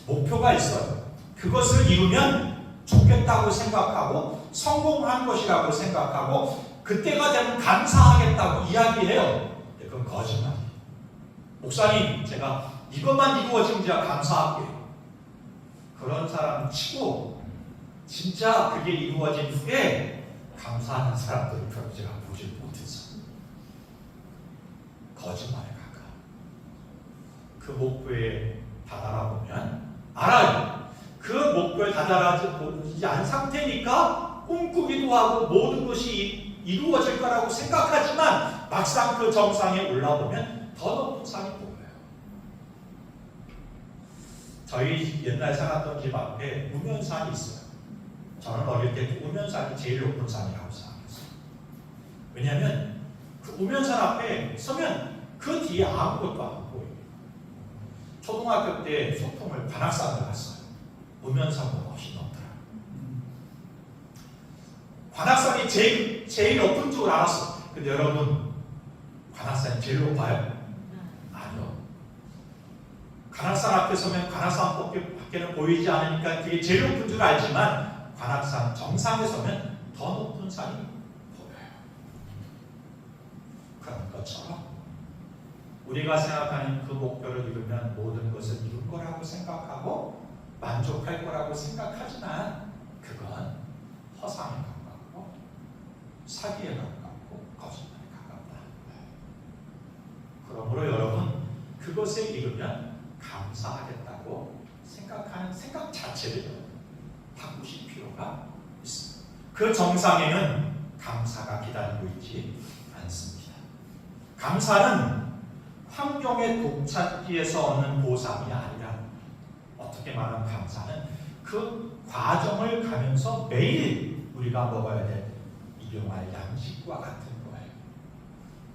목표가 있어요. 그것을 이루면 좋겠다고 생각하고 성공한 것이라고 생각하고 그때가 되면 감사하겠다고 이야기해요. 근데 그건 거짓말이에요. 목사님, 제가 이것만 이루어지면 제가 감사할게요. 그런 사람 치고 진짜 그게 이루어진 후에 감사하는 사람들을 별로 제가 보질 못해서 거짓말에 가까워. 그 목표에 다다라 보면 알아요. 그 목표에 다다라지 않은 상태니까 꿈꾸기도 하고 모든 것이 이루어질 거라고 생각하지만 막상 그 정상에 올라보면 더 높은 산이 보여요. 저희 옛날 살았던 집 앞에 우면산이 있어요. 저는 어릴 때 우면산이 제일 높은 산이라고 생각했어요. 왜냐하면 그 우면산 앞에 서면 그 뒤에 아무것도 안 보여요. 초등학교 때 소풍을 관악산을 갔어요. 우면산보다 훨씬 높더라고요. 관악산이 제일 높은 줄 알았어. 근데 여러분, 관악산이 제일 높아요? 아니요. 관악산 앞에 서면 관악산 밖에는 보이지 않으니까 그게 제일 높은 줄 알지만 관악산 정상에 서면 더 높은 산이 보여요. 그런 것처럼 우리가 생각하는 그 목표를 이루면 모든 것을 이룬 거라고 생각하고 만족할 거라고 생각하지만 그건 허상에 가깝고 사기에 가깝고 거짓말에 가깝다. 그러므로 여러분, 그것에 이르면 감사하겠다고 생각하는 생각 자체를 바꾸실 필요가 있습니다. 그 정상에는 감사가 기다리고 있지 않습니다. 감사는 환경의 독차지에서 얻는 보상이 아니라 어떻게 말하면 감사는 그 과정을 가면서 매일 우리가 먹어야 될 일용할 양식과 같은 거예요.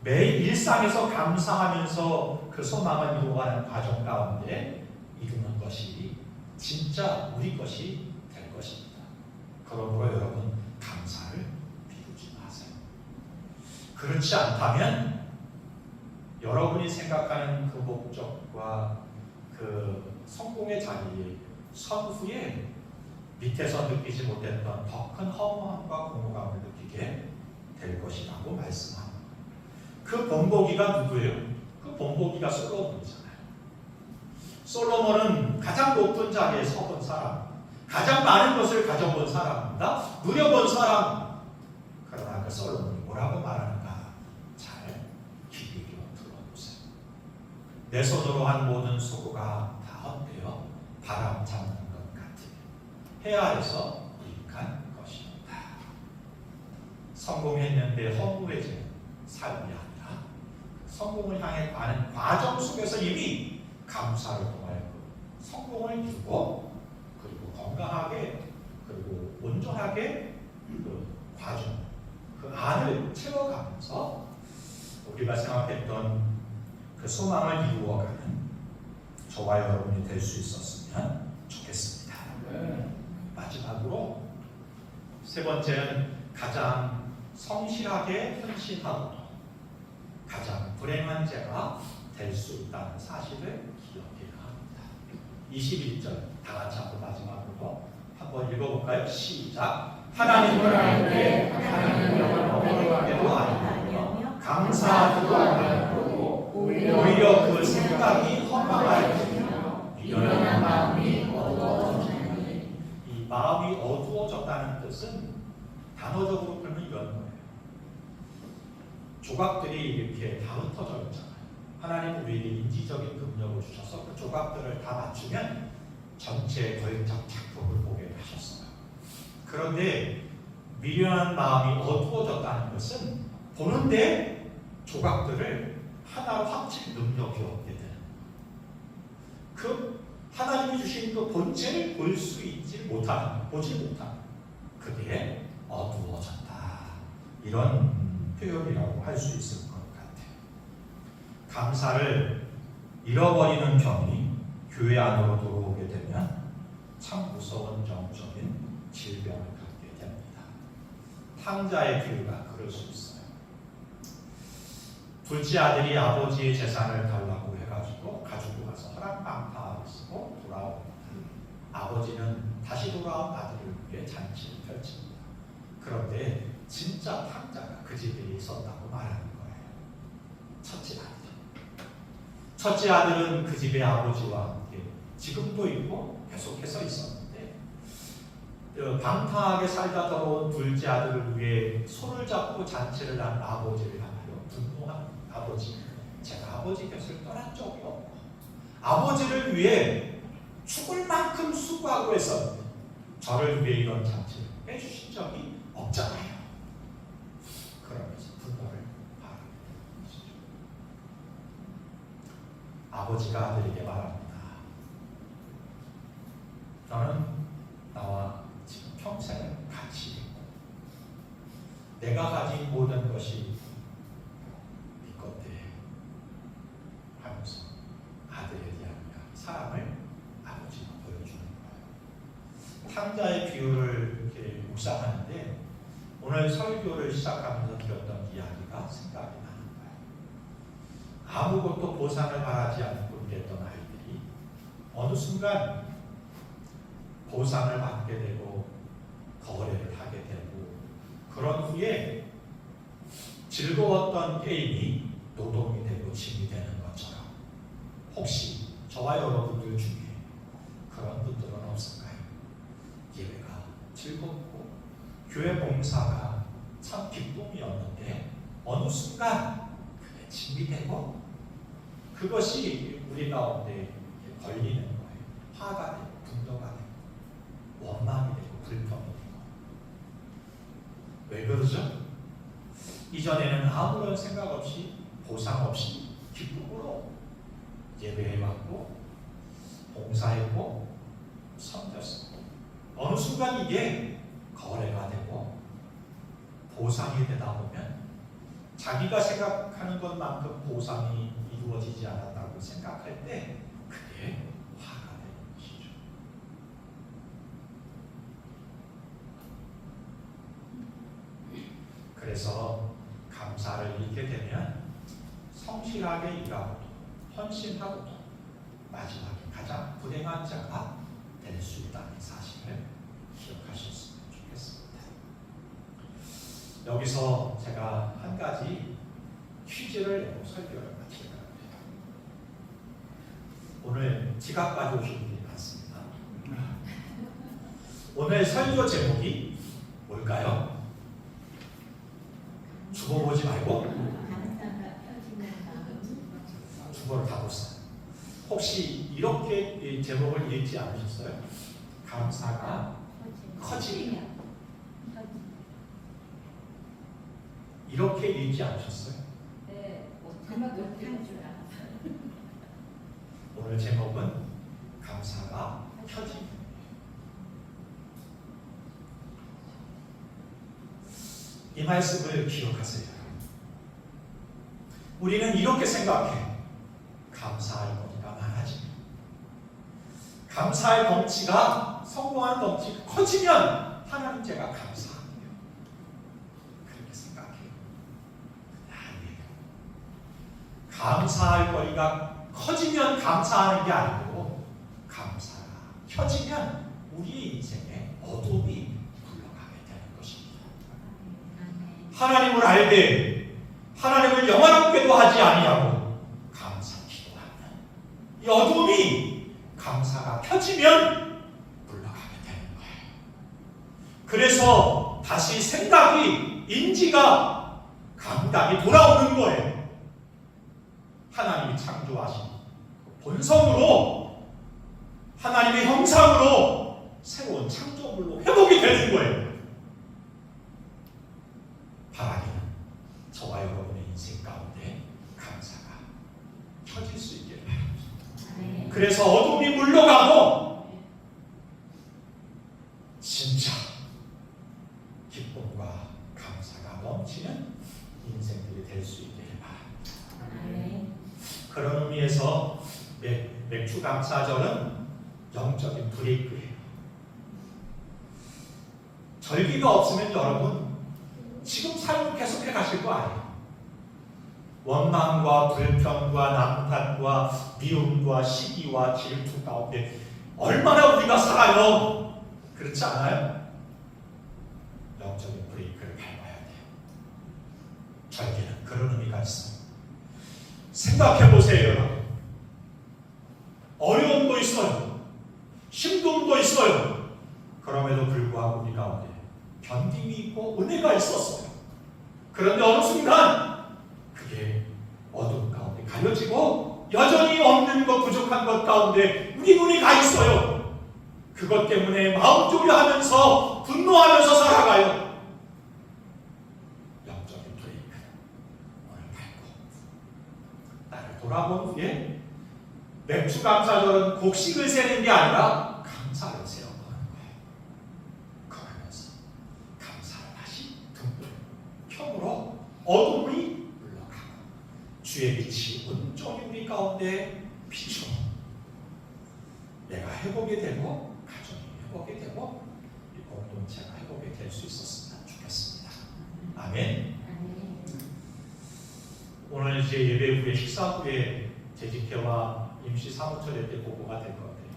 매일 일상에서 감사하면서 그 소망을 이루어가는 과정 가운데 이루는 것이 진짜 우리 것이 될 것입니다. 그러므로 여러분, 감사를 비우지 마세요. 그렇지 않다면 여러분이 생각하는 그 목적과 그 성공의 자리에 선 후에 밑에서 느끼지 못했던 더 큰 허무함과 공허감을 느끼게 될 것이라고 말씀합니다. 그 본보기가 누구예요? 그 본보기가 솔로몬이잖아요. 솔로몬은 가장 높은 자리에 서본 사람, 가장 많은 것을 가져본 사람입니다. 누려본 사람. 그러나 그 솔로몬이 뭐라고 말하는가? 잘 귀 기울여 들어보세요. 내 손으로 한 모든 수고가 다 헛되어 바람 잡는 것 같으며 해 아래서 유익한 것이었다. 성공했는데 허무해진 삶이 아니라 성공을 향해 가는 과정 속에서 이미 감사를 통하여 성공을 이루고 그리고 건강하게 그리고 온전하게 그 과정, 그 안을 채워가면서 우리가 생각했던 그 소망을 이루어가는 저와 여러분이 될 수 있었으면 좋겠습니다. 마지막으로 세 번째는 가장 성실하게 헌신하고 가장 불행한 자가 될 수 있다는 사실을 기억해야 합니다. 21절 다 같이 한번 마지막으로 한번 읽어볼까요? 시작. 하나님을 하나님을 알되 하나님의 영을 알게도 아니하며 감사하지도 아니하고 오히려 그 생각이 허망하여 미련한 마음이 어두워지나니. 이 마음이 어두워졌다는 뜻은 단어적으로 그러면 이런 거예요. 조각들이 이렇게 다 흩어져 있잖아요. 하나님 우리에게 인지적인 능력을 주셔서 그 조각들을 다 맞추면 전체 걸작 작품을 보게 하셨어요. 그런데 미련한 마음이 어두워졌다는 것은 보는데 조각들을 하나로 합칠 능력이 없게 되는 그 하나님이 주신 그 본체를 볼 수 있지 못하는, 보지 못하는 그게 어두워졌다. 이런 표현이라고 할 수 있을 것 같아요. 감사를 잃어버리는 병이 교회 안으로 들어오게 되면 참 무서운 영적인 질병을 갖게 됩니다. 탕자의 비유가 그럴 수 있어요. 둘째 아들이 아버지의 재산을 달라고 해가지고 가지고 가서 허랑방탕하게 쓰고 돌아옵니다. 아버지는 다시 돌아온 아들을 위해 잔치를 펼칩니다. 그런데 진짜 탕자가 그 집에 있었다고 말하는 거예요. 첫째 아들. 첫째 아들은 그 집의 아버지와 함께 지금도 있고 계속해서 있었는데 방탕하게 살다 들어온 둘째 아들을 위해 손을 잡고 잔치를 한 아버지를 향하여 분노한 아버지. 제가 아버지 곁을 떠난 적이 없고 아버지를 위해 죽을 만큼 수고하고 했었는데 저를 위해 이런 잔치를 해주신 적이 없잖아요. 그러면서 분노를 발휘하는 것이죠. 아버지가 아들에게 말합니다. 너는 나와 지금 평생을 같이 있고 내가 가진 모든 것이 네 건데 하면서 아들에 대한 사랑을 아버지가 보여주는 거예요. 탕자의 비유를 이렇게 묵상하는데 오늘 설교를 시작하면서 들었던 이야기가 생각이 나는 거예요. 아무것도 보상을 바라지 않고 일했던 아이들이 어느 순간 보상을 받게 되고 거래를 하게 되고 그런 후에 즐거웠던 게임이 노동이 되고 짐이 되는 것처럼 혹시 저와 여러분들 중에 그런 분들은 없을까요? 예배가 즐겁고 교회 봉사가 참 기쁨이었는데 어느 순간 그게 짐이 되고 그것이 우리 가운데 걸리는 거예요. 화가 되고 분노가 되고 원망이 되고 불평이 되고 왜 그러죠? 이전에는 아무런 생각 없이 보상 없이 기쁨으로 예배해왔고 봉사했고 섬겼었고 어느 순간 이게 거래가 되고 보상이 되다 보면 자기가 생각하는 것만큼 보상이 이루어지지 않았다고 생각할 때 그게 화가 되는 것이죠. 그래서 감사를 잃게 되면 성실하게 일하고도 헌신하고도 마지막에 가장 불행한 자가 될 수 있다는 사실을 기억하셨으면 좋겠습니다. 여기서 제가 한 가지 퀴즈를 내고 설교를 마치려고 합니다. 오늘 지갑 가져오신 분이 많습니다. 오늘 설교 제목이 뭘까요? 주보 보지 말고 주보를 다 보세요. 혹시 이렇게 제목을 읽지 않으셨어요? 감사가 커지면 이렇게 읽지 않으셨어요? 네, 못한 줄 알았어요. 오늘 제목은 감사가 켜짐. 이 말씀을 기억하세요. 우리는 이렇게 생각해. 감사할 거리가 많아지면 감사의 덩치가 성공한 덩치가 커지면 하나님 제가 감사합니다. 그렇게 생각해요. 아니에요. 감사할 거리가 커지면 감사하는 게 아니고 감사가 켜지면 우리의 인생에 어둠이 굴러가게 되는 것입니다. 하나님을 알되 하나님을 영화롭게도 하지 아니하고 감사키도 하는 이 어둠이 감사가 켜지면 물러가게 되는 거예요. 그래서 다시 생각이 인지가 감각이 돌아오는 거예요. 하나님이 창조하신 본성으로 하나님의 형상으로 새로운 창조물로 회복이 되는 거예요. 바라기는 저와 여러분의 인생 가운데 감사가 켜질 수 있기를 바랍니다. 그래서 어둠이 물러가고 진짜 기쁨과 감사가 넘치는 인생들이 될 수 있기를 바랍니다. 그런 의미에서 맥주 감사절은 영적인 브레이크예요. 절기가 없으면 여러분 지금 삶을 계속해 가실 거 아니에요. 원망과 불평과 난탄과 미움과 시기와 질투 가운데 얼마나 우리가 살아요. 그렇지 않아요? 영적인 브레이크를 밟아야 돼요. 절기는 그런 의미가 있어요. 생각해 보세요, 여러분. 어려움도 있어요. 힘듦도 있어요. 그럼에도 불구하고 우리 가운데 견딤이 있고 은혜가 있었어요. 그런데 어느 순간 그게 어둠 가운데 가려지고 여전히 없는 것, 부족한 것 가운데 우리 눈이 가 있어요. 그것 때문에 마음 졸여하면서 분노하면서 살아가요. 영적인 브레이크 오늘 밟고 나를 돌아본 후에 맥주 감사절은 곡식을 세는 게 아니라 감사를 세워보는 거예요. 그러면서 감사를 다시 등불 켜므로 어둠이 물러가고 주의 빛이 온종일 우리 가운데 비추어 내가 회복이 되고 가정이 회복이 되고 이 공동체가 회복이 될 수 있었으면 좋겠습니다. 아멘. 오늘 이제 예배 후에 식사 후에 재직회와 임시 사무처에 때 보고가 될 것 같아요.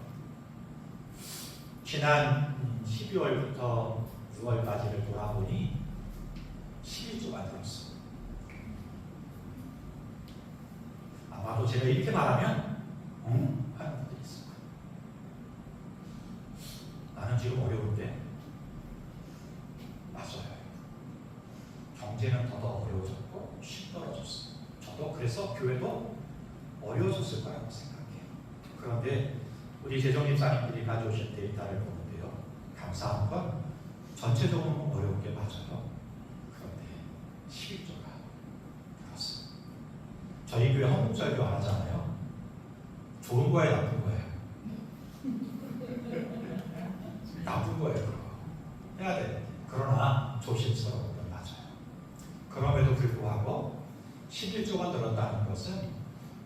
지난 12월부터 6월까지를 돌아보니 11주가 들었어요. 아마도 제가 이렇게 말하면 하는 분들이 있을 거예요. 나는 지금 어려운데 맞아요. 경제는 더더 어려워졌고 힘들어졌어요. 저도 그래서 교회도 어려워졌을 거라고 생각해요. 그런데 우리 재정 집사님들이 가져오신 데이터를 보는데요. 감사한 건 전체적으로 어려운 게 맞아요. 그런데 11조가 들었어요. 저희 교회 헌금절교 안 하잖아요. 좋은 거예요, 나쁜 거예요? 나쁜 거예요, 그거. 해야 돼. 그러나 조심스러운 건 맞아요. 그럼에도 불구하고 11조가 늘었다는 것은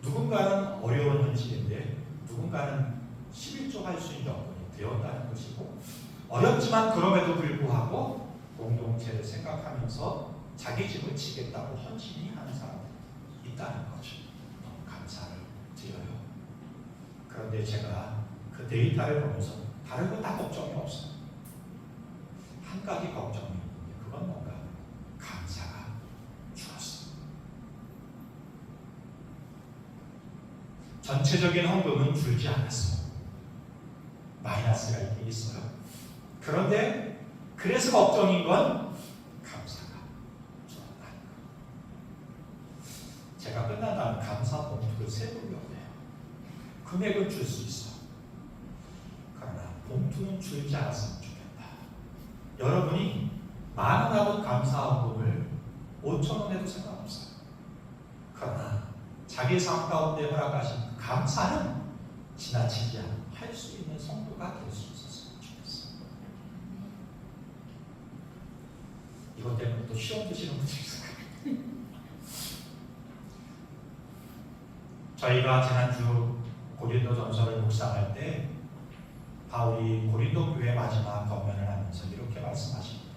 누군가는 어려운 현실인데 누군가는 11조 할 수 있는 여건이 되었다는 것이고 어렵지만 그럼에도 불구하고 공동체를 생각하면서 자기 집을 지겠다고 헌신이 하는 사람이 있다는 거죠. 너무 감사를 드려요. 그런데 제가 그 데이터를 보면서 다른 거 다 걱정이 없어요. 한 가지 걱정이 있는데 그건 뭔가 감사가 줄었어요. 전체적인 헌금은 줄지 않았어요. 마이너스가 있긴 있어요. 그런데 그래서 걱정인 건 감사가 줄었다는 거. 제가 끝난 다음 감사 봉투를 세보려고 해요. 금액은 줄 수 있어. 그러나 봉투는 줄지 않았으면 좋겠다. 여러분이 10,000원 감사 헌금을 5,000원 해도 상관없어요. 그러나 자기 삶 가운데 허락하신 감사는 지나치지 않고 할 수 있는 성도가 될 수 있었으면 좋겠어요. 이것 때문에 또 시험 드시는 분들이 있어요. 저희가 지난주 고린도 전서를 묵상할 때 바울이 고린도 교회 마지막 권면을 하면서 이렇게 말씀하십니다.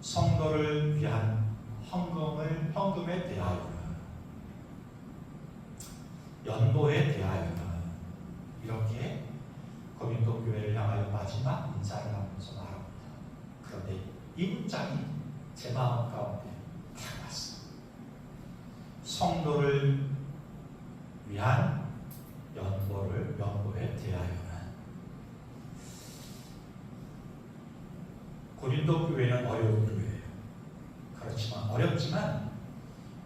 성도를 위한 헌금에 대하여는 연보에 대하여는 이렇게 고린도 교회를 향하여 마지막 이 문장이 제 마음 가운데 다가왔어요. 성도를 위한 연보에 대하여는. 고린도 교회는 어려운 교회예요. 그렇지만 어렵지만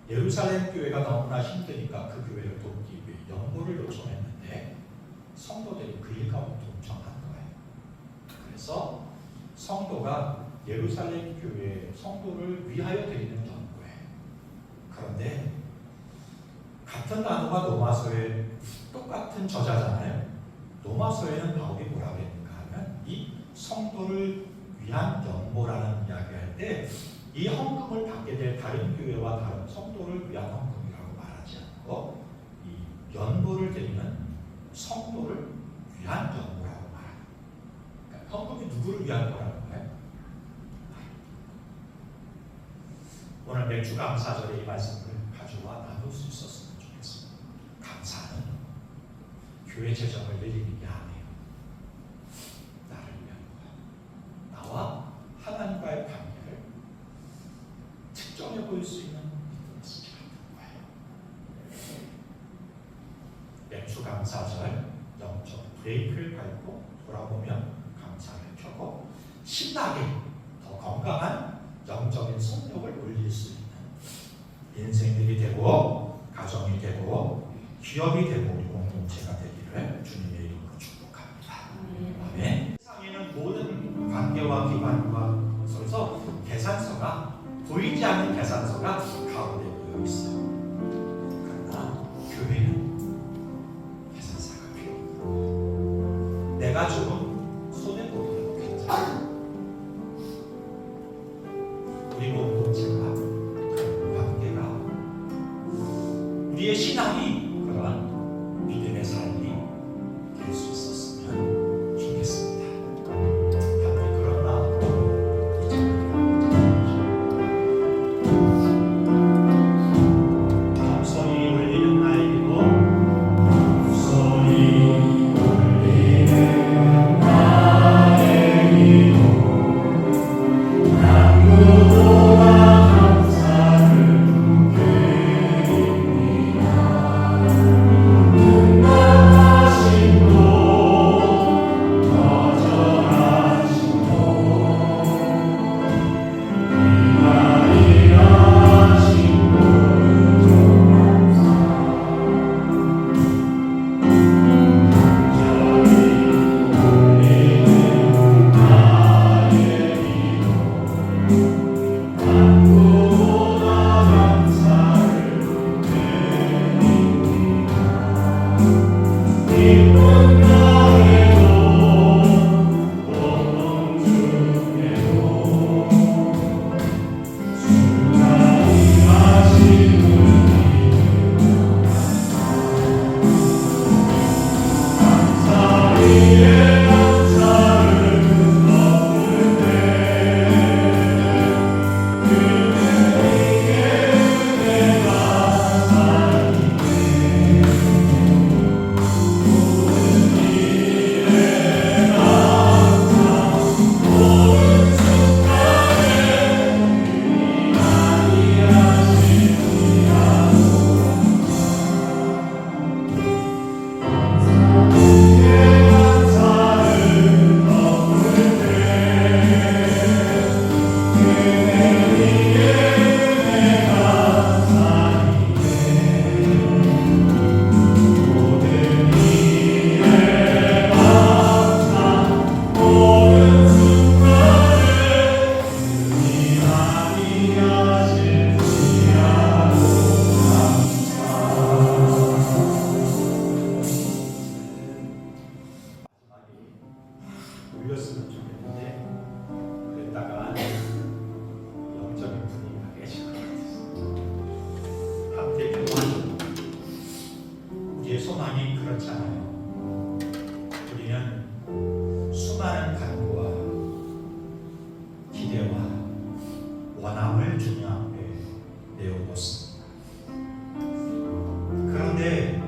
예루살렘 교회가 너무나 힘드니까 그 교회를 돕기 위해 연보를 요청했는데 성도들이 그 일 가운데 동참한 거예요. 그래서 성도가 예루살렘 교회 성도를 위하여 드리는 연보예요. 그런데 같은 단어가 로마서에 똑같은 저자잖아요. 로마서에는 바울이 뭐라고 했는가 하면 이 성도를 위한 연보라는 이야기할 때 이 헌금을 받게 될 다른 교회와 다른 성도를 위한 헌금이라고 말하지 않고 이 연보를 드리는 성도를 위한 연보라고 말합니다. 그러니까 헌금이 누구를 위한 거라는 거예요? 오늘 맥주 감사절에 이 말씀을 가져와 나눌 수 있었으면 좋겠습니다. 감사는 교회 재정을 늘리는 게 아니에요. 나를 위한 거야. 나와 하나님과의 관계를 측정해 보일 수 있는 리트머스 같은 거예요. 맥주 감사절 영적 브레이크를 밟고 돌아보면 감사를 켜고 신나게 더 건강한 영적인 속력을 올릴 수 있는 인생들이 되고 가정이 되고 기업이 되고 우리 공동체가 되기를 주님의 이름으로 축복합니다. 아멘. 세상에는 모든 관계와 기관과 서서 계산서가 보이지 않는 계산서가 가운데 놓여 있어요. 그러나 교회는 계산서가 필요합니다. 내가 조금 손해 보더라도 괜찮아요. 우리 공동체가 그런 관계가 우리의 신앙이 그러한 믿음의 삶이 될 수 있었으면 좋겠습니다. 함께 그런 마음으로 이 찬양 독소리 울리는 나의 기도 독소리 울리는 나의 기도 남구보다 감사를 올렸으면 좋겠는데 그랬다가 영적인 분위기가 깨질 것 같아서 함께 기도하죠. 우리의 소망이 그렇잖아요. 우리는 수많은 간구와 기대와 원함을 주님 앞에 내어놓습니다. 그런데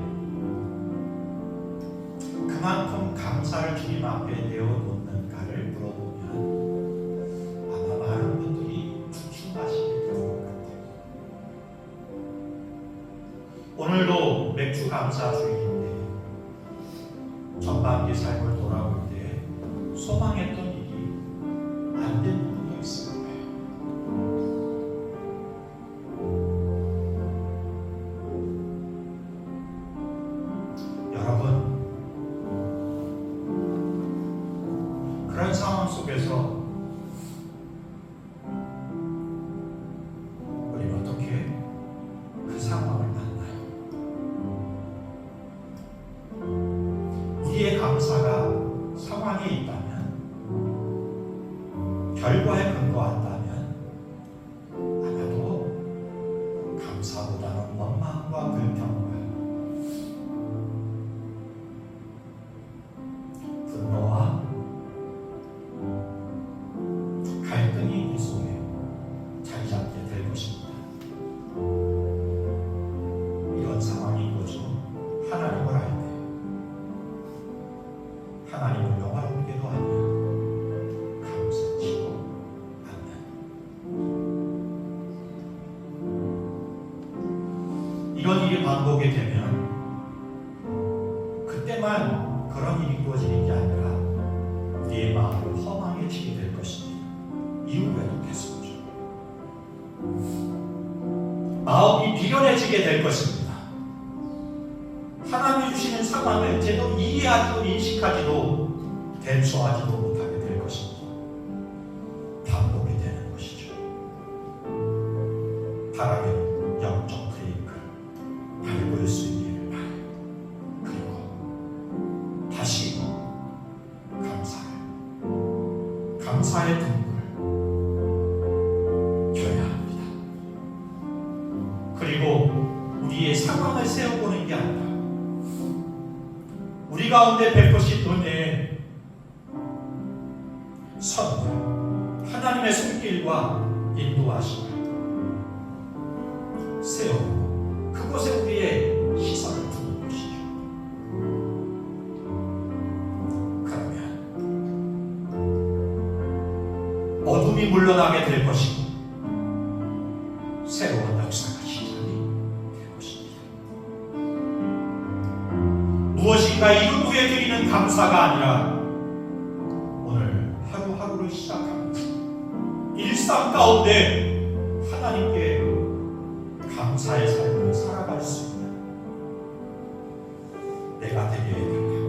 그만큼 감사를 주님 앞에 내어놓는 가를 백주감사주의인데 전반기 삶을 돌아볼 때 소망했던 일이 안 된 부분이 있을 거예요. 여러분, 그런 상황 속에서 우리는 어떻게 그 상황을 만나요? 우리의 감사가 상황에 있다면, 결과에 근거한다면 아마도 감사보다는 원망과 불평과 분노와 갈등이 이 속에 자리 잡게 될 것입니다. 이런 상황인 거죠. 하나님을 알 때 하나님을 영화롭게도 하며 감사치도 않는, 이런 일이 반복이 되면 그때만 그런 일이 이루어지는 게 아니라 우리의 마음을 허망해지게 될 것입니다. 이후에도 계속죠. 마음이 비련해지게 될 것입니다. 하나님이 주시는 상황을 제대로 이해하지도 인식하지도 대처하지도 못하게 될 것입니다. 반복이 되는 것이죠. 바라기는 영적 브레이크를 밟을 수 있기를 바라요. 그리고 다시 감사의 등불을 켜야 합니다. 그리고 우리의 상황을 세워보는 게 아니라 우리 가운데 베푸신 은혜의 선물, 하나님의 손길과 인도하심을 세우고 그곳에 우리의 시선을 두는 것이죠. 그러면 어둠이 물러나게 될 것이고 새로운 역사가 시작이 될 것입니다. 무엇인가 이룬 후에 드리는 감사가 아니라 오늘 하루하루를 시작합니다. 일상 가운데 하나님께 감사의 삶을 살아갈 수 있는 내가 되게 해달라고,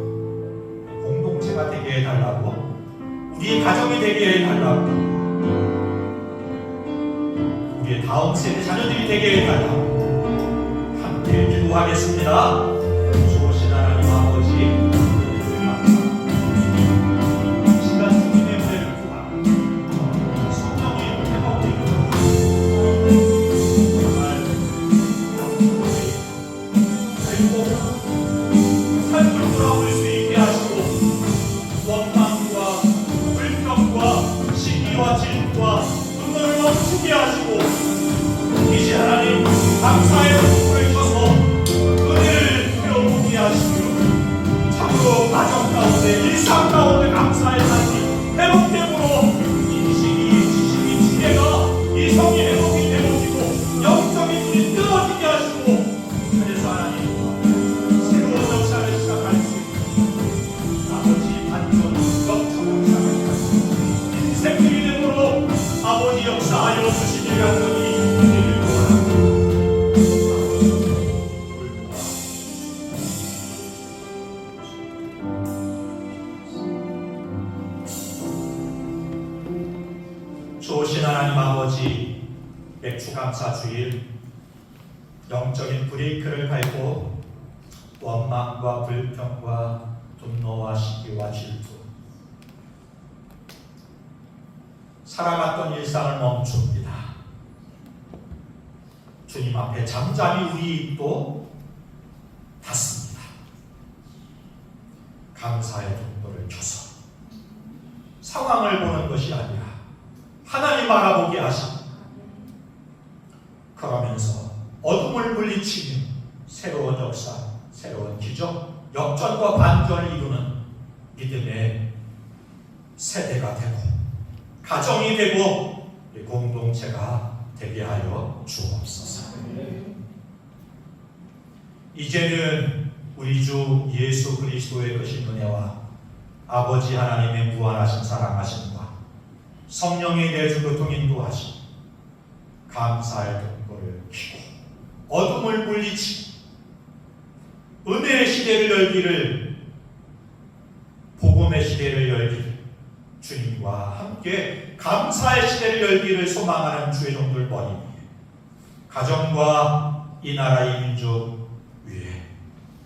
공동체가 되게 해달라고, 우리의 가정이 되게 해달라고, 우리의 다음 세대 자녀들이 되게 해달라고 함께 기도하겠습니다. 좋으신 하나님 아버지, 시간 주님의 은혜를 구하고 성령의 회복을 정말 삶을 돌아볼 수 있게 하시고 원망과 불평과 시기와 질투와 분노를 멈추게 하시고 이제 하나님 감사의 눈물을 켜서 은혜를 배워보게 하시고 참으로 가정 가운데 일상 가운데 감사의 삶이 회복되므로 인식이 지식이 지혜가 이성이 회복이 되어지고 영적인 눈이 뜨어지게 하시고 그래서 하나님 새로운 역사를 시작할 수 있는 아버지 반전 역사를 시작할 수 있는 인생들이 되도록 아버지 역사하여 주시기를 간절히 은혜를 구합니다. 좋으신 하나님 아버지, 맥주감사 주일 영적인 브레이크를 밟고 원망과 불평과 분노와 시기와 질투, 살아갔던 일상을 멈춥니다. 주님 앞에 잠잠히 우리 입도 닫습니다. 감사의 등불을 켜서 상황을 보는 것이 아니라 하나님 바라보게 하시고 그러면서 어둠을 물리치는 새로운 역사, 새로운 기적, 역전과 반전을 이루는 믿음의 세대가 되고 가정이 되고 공동체가 되게 하여 주옵소서. 이제는 우리 주 예수 그리스도의 크신 은혜와 아버지 하나님의 무한하신 사랑하심과 성령의 내주 교통 인도하심, 감사의 등불을 켜고 어둠을 물리치고 은혜의 시대를 열기를, 복음의 시대를 열기를, 주님과 함께 감사의 시대를 열기를 소망하는 주의 종들 머리 위에, 가정과 이 나라 이 민족 위에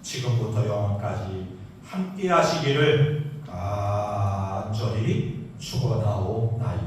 지금부터 영원까지 함께 하시기를 간절히 축원하옵나이다.